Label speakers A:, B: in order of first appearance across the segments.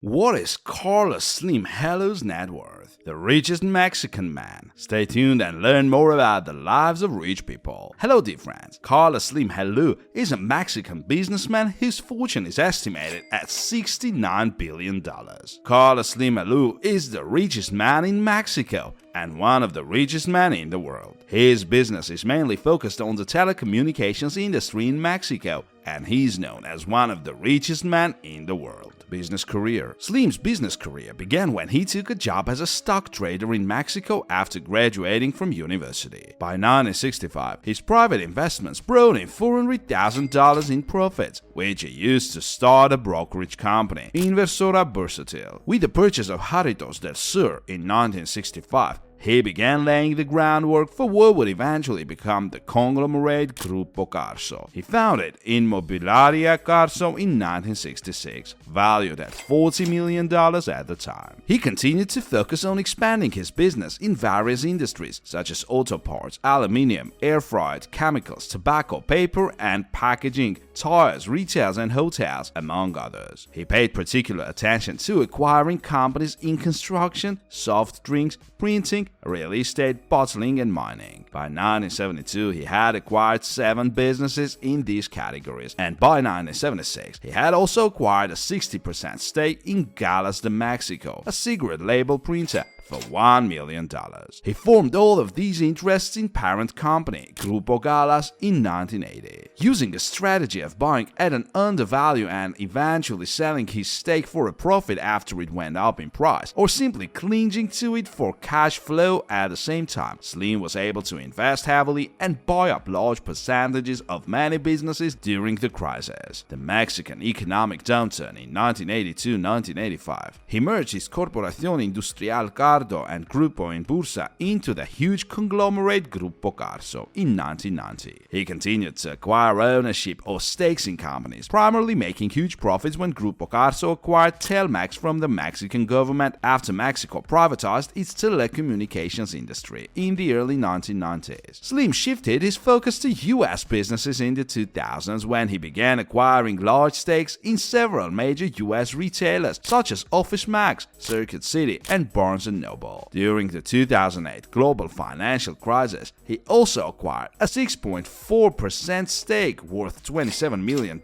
A: What is Carlos Slim Helú's net worth? The richest Mexican man. Stay tuned and learn more about the lives of rich people. Hello dear friends, Carlos Slim Helú is a Mexican businessman whose fortune is estimated at $69 billion. Carlos Slim Helú is the richest man in Mexico and one of the richest men in the world. His business is mainly focused on the telecommunications industry in Mexico, and he's known as one of the richest men in the world. Business career. Slim's business career began when he took a job as a stock trader in Mexico after graduating from university. By 1965, his private investments brought in $400,000 in profits, which he used to start a brokerage company, Inversora Versatil. With the purchase of Jarritos del Sur in 1965, he began laying the groundwork for what would eventually become the conglomerate Grupo Carso. He founded Inmobiliaria Carso in 1966, valued at $40 million at the time. He continued to focus on expanding his business in various industries such as auto parts, aluminium, air freight, chemicals, tobacco, paper and packaging, tires, retails and hotels, among others. He paid particular attention to acquiring companies in construction, soft drinks, printing, real estate, bottling and mining. By 1972, he had acquired 7 businesses in these categories, and by 1976, he had also acquired a 60% stake in Galas de Mexico, a cigarette label printer, for $1 million. He formed all of these interests in parent company, Grupo Galas, in 1980. Using a strategy of buying at an undervalue and eventually selling his stake for a profit after it went up in price, or simply clinging to it for cash flow at the same time, Slim was able to invest heavily and buy up large percentages of many businesses during the crisis, the Mexican economic downturn in 1982-1985. He merged his Corporación Industrial Carso and Grupo in Bursa into the huge conglomerate Grupo Carso in 1990. He continued to acquire ownership or stakes in companies, primarily making huge profits when Grupo Carso acquired Telmex from the Mexican government after Mexico privatized its telecommunications industry in the early 1990s. Slim shifted his focus to US businesses in the 2000s when he began acquiring large stakes in several major US retailers such as Office Max, Circuit City, and Barnes & Noble. During the 2008 global financial crisis, he also acquired a 6.4% stake worth $27 million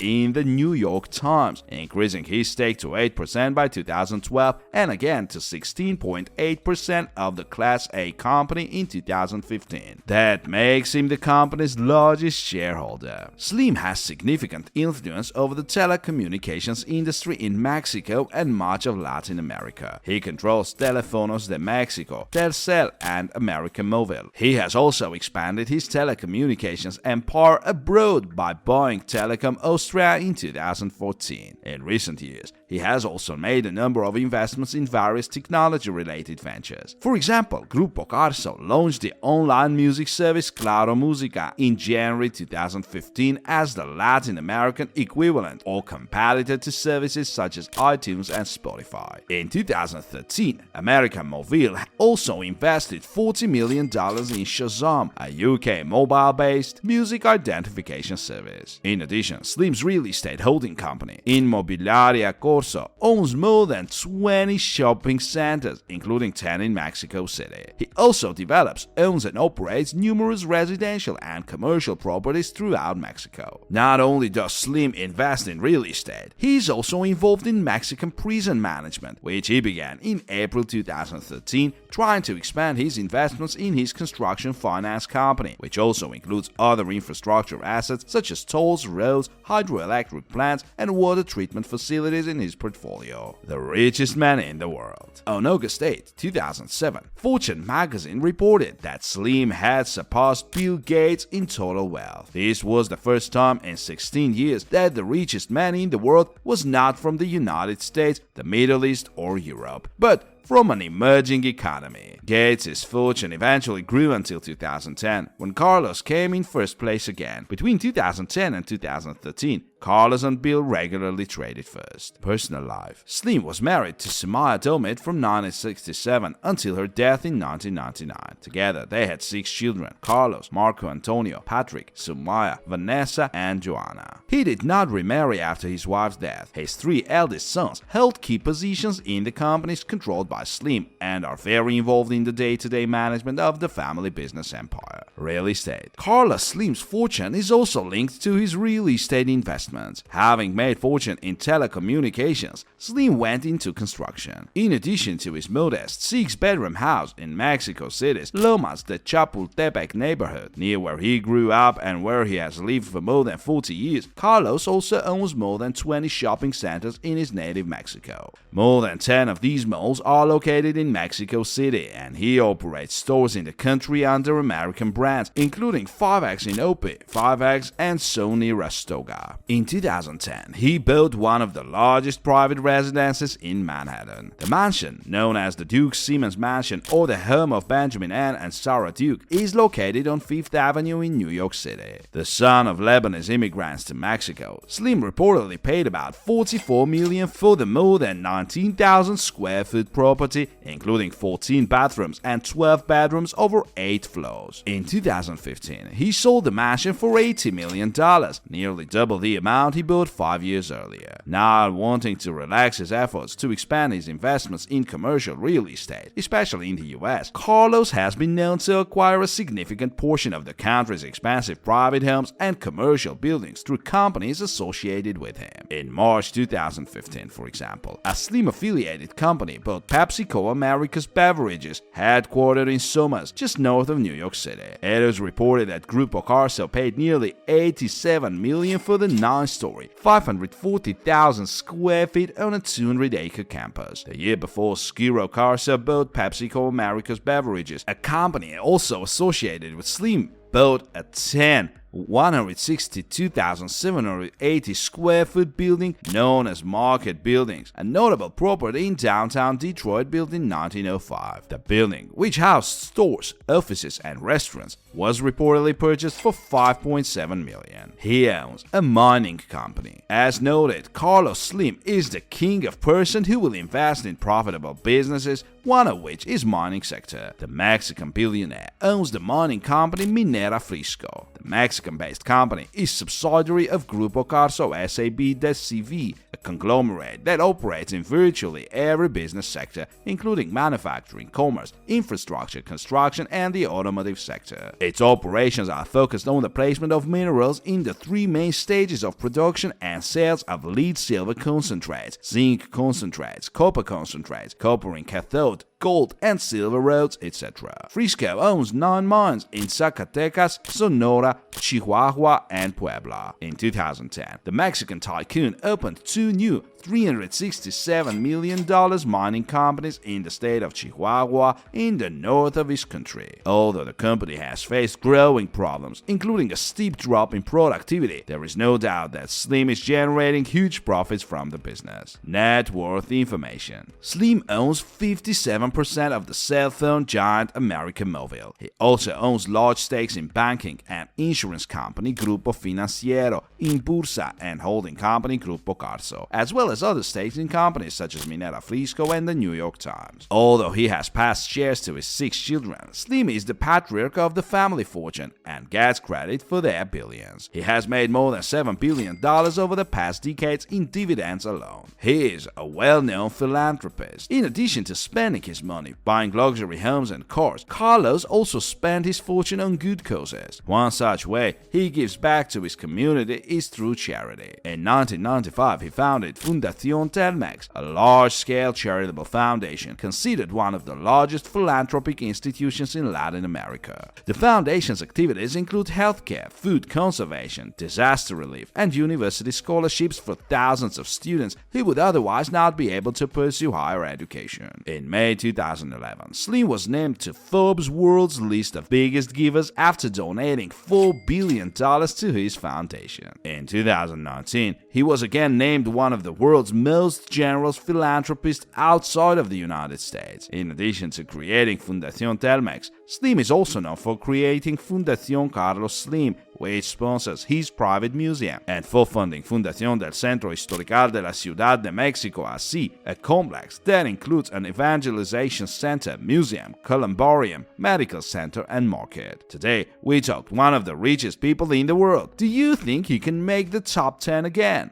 A: in the New York Times, increasing his stake to 8% by 2012 and again to 16.8% of the Class A company in 2015. That makes him the company's largest shareholder. Slim has significant influence over the telecommunications industry in Mexico and much of Latin America. He controls Telefonos de Mexico, Telcel, and América Móvil. He has also expanded his telecommunications empire abroad by buying Telecom Austria in 2014. In recent years, he has also made a number of investments in various technology-related ventures. For example, Grupo Carso launched the online music service Claro Música in January 2015 as the Latin American equivalent or competitor to services such as iTunes and Spotify. In 2013, América Móvil also invested $40 million in Shazam, a UK mobile-based music identification service. In addition, Slim's real estate holding company, Inmobiliaria Carso, owns more than 20 shopping centers, including 10 in Mexico City. He also develops, owns and operates numerous residential and commercial properties throughout Mexico. Not only does Slim invest in real estate, he is also involved in Mexican prison management, which he began in April 2013, trying to expand his investments in his construction finance company, which also includes other infrastructure assets such as tolls, roads, hydroelectric plants, and water treatment facilities in his portfolio. The richest man in the world. On August 8, 2007, Fortune magazine reported that Slim had surpassed Bill Gates in total wealth. This was the first time in 16 years that the richest man in the world was not from the United States, the Middle East, or Europe, but from an emerging economy. Gates' fortune eventually grew until 2010, when Carlos came in first place again. Between 2010 and 2013, Carlos and Bill regularly traded first. Personal life. Slim was married to Sumaya Domit from 1967 until her death in 1999. Together, they had 6 children: Carlos, Marco Antonio, Patrick, Sumaya, Vanessa, and Joanna. He did not remarry after his wife's death. His 3 eldest sons held key positions in the companies controlled by Slim and are very involved in the day-to-day management of the family business empire. Real estate. Carlos Slim's fortune is also linked to his real estate investments. Having made fortune in telecommunications, Slim went into construction. In addition to his modest 6-bedroom house in Mexico City's Lomas de Chapultepec neighborhood, near where he grew up and where he has lived for more than 40 years, Carlos also owns more than 20 shopping centers in his native Mexico. More than 10 of these malls are located in Mexico City, and he operates stores in the country under American brands, including 5X in Opi, 5X, and Sony Rastoga. In 2010, he bought one of the largest private residences in Manhattan. The mansion, known as the Duke Siemens Mansion or the home of Benjamin Ann and Sarah Duke, is located on 5th Avenue in New York City. The son of Lebanese immigrants to Mexico, Slim reportedly paid about $44 million for the more than 19,000 square foot property, including 14 bathrooms and 12 bedrooms over 8 floors. In 2015, he sold the mansion for $80 million, nearly double the amount he bought 5 years earlier. Now wanting to relax his efforts to expand his investments in commercial real estate, especially in the US, Carlos has been known to acquire a significant portion of the country's expensive private homes and commercial buildings through companies associated with him. In March 2015, for example, a Slim-affiliated company bought PepsiCo Americas Beverages, headquartered in Somas, just north of New York City. It is reported that Grupo Carso paid nearly $87 million for the 9-story, 540,000 square feet on a 200-acre campus. The year before, Skiro Carso bought PepsiCo Americas Beverages, a company also associated with Slim, bought a 162,780 square foot building known as Market Buildings, a notable property in downtown Detroit built in 1905. The building, which housed stores, offices, and restaurants, was reportedly purchased for $5.7 million. He owns a mining company. As noted, Carlos Slim is the king of person who will invest in profitable businesses, one of which is mining sector. The Mexican billionaire owns the mining company Minera Frisco. The Mexican-based company is subsidiary of Grupo Carso S.A.B.C.V., a conglomerate that operates in virtually every business sector, including manufacturing, commerce, infrastructure, construction, and the automotive sector. Its operations are focused on the placement of minerals in the 3 main stages of production and sales of lead silver concentrates, zinc concentrates, copper in cathode, gold and silver roads, etc. Frisco owns 9 mines in Zacatecas, Sonora, Chihuahua, and Puebla. In 2010, the Mexican tycoon opened 2 new $367 million mining companies in the state of Chihuahua in the north of his country. Although the company has faced growing problems, including a steep drop in productivity, there is no doubt that Slim is generating huge profits from the business. Net worth information. Slim owns 57% of the cell phone giant American Mobile. He also owns large stakes in banking and insurance company Grupo Financiero, in Bursa, and holding company Grupo Carso, as well as other stakes in companies such as Minera Frisco and the New York Times. Although he has passed shares to his 6 children, Slim is the patriarch of the family fortune and gets credit for their billions. He has made more than $7 billion over the past decades in dividends alone. He is a well-known philanthropist. In addition to spending his money buying luxury homes and cars, Carlos also spent his fortune on good causes. One such way he gives back to his community is through charity. In 1995, he founded Fundación Telmex, a large-scale charitable foundation considered one of the largest philanthropic institutions in Latin America. The foundation's activities include healthcare, food conservation, disaster relief, and university scholarships for thousands of students who would otherwise not be able to pursue higher education. In May 2011, Slim was named to Forbes' world's list of biggest givers after donating $4 billion to his foundation. In 2019, he was again named one of the world's most generous philanthropist outside of the United States. In addition to creating Fundación Telmex, Slim is also known for creating Fundación Carlos Slim, which sponsors his private museum, and for funding Fundación del Centro Histórico de la Ciudad de México así, a complex that includes an evangelization center, museum, columbarium, medical center, and market. Today, we talked one of the richest people in the world. Do you think he can make the top 10 again?